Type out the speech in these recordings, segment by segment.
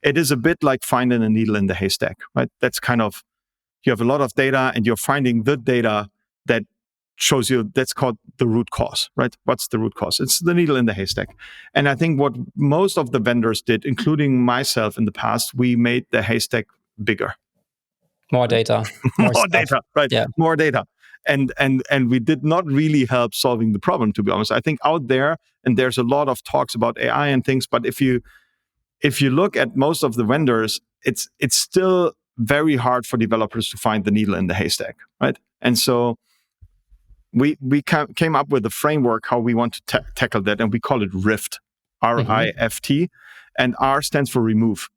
it is a bit like finding a needle in the haystack, right? That's kind of, you have a lot of data and you're finding the data that shows you, that's called the root cause, right? What's the root cause? It's the needle in the haystack. And I think what most of the vendors did, including myself in the past, we made the haystack bigger. More data. More data, right? Yeah. More data. And we did not really help solving the problem, to be honest. I think out there, and there's a lot of talks about AI and things, but if you look at most of the vendors, it's still very hard for developers to find the needle in the haystack, right? And so we came up with a framework how we want to tackle that, and we call it RIFT, RIFT, and R stands for remove.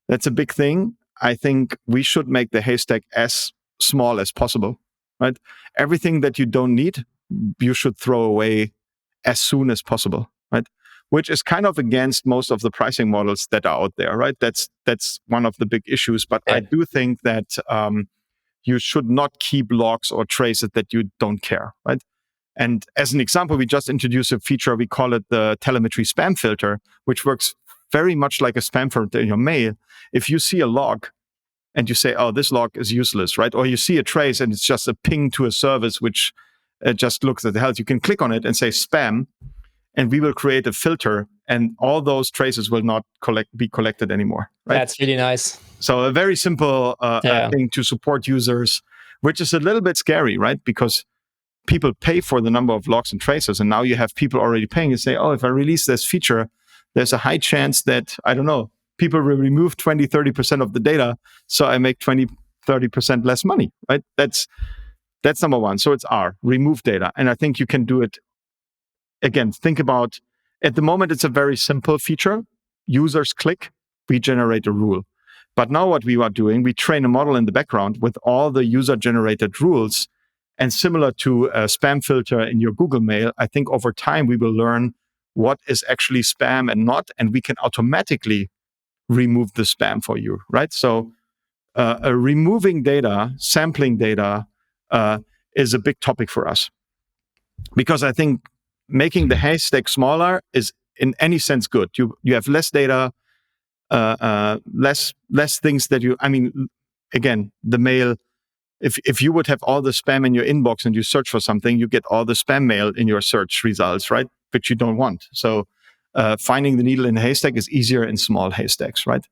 That's a big thing. I think we should make the haystack as small as possible, right? Everything that you don't need, you should throw away as soon as possible, right? Which is kind of against most of the pricing models that are out there, right? That's one of the big issues. But I do think that you should not keep logs or traces that you don't care, right? And as an example, we just introduced a feature, we call it the telemetry spam filter, which works very much like a spam filter in your mail. If you see a log and you say, oh, this log is useless, right? Or you see a trace and it's just a ping to a service which just looks at the health, you can click on it and say spam, and we will create a filter, and all those traces will not be collected anymore, right? That's really nice. So a very simple thing to support users, which is a little bit scary, right? Because people pay for the number of logs and traces, and now you have people already paying and say, oh, if I release this feature, there's a high chance that, I don't know, people will remove 20, 30% of the data, so I make 20, 30% less money, right? That's number one. So it's R, remove data. And I think you can do it. Again, think about, at the moment, it's a very simple feature. Users click, we generate a rule. But now what we are doing, we train a model in the background with all the user-generated rules. And similar to a spam filter in your Google Mail, I think over time we will learn what is actually spam and not, and we can automatically remove the spam for you, right? So removing data, sampling data is a big topic for us. Because I think making the haystack smaller is in any sense good. You have less data, less things that you, I mean, again, the mail, if you would have all the spam in your inbox and you search for something, you get all the spam mail in your search results, right? Which you don't want. So finding the needle in the haystack is easier in small haystacks, right?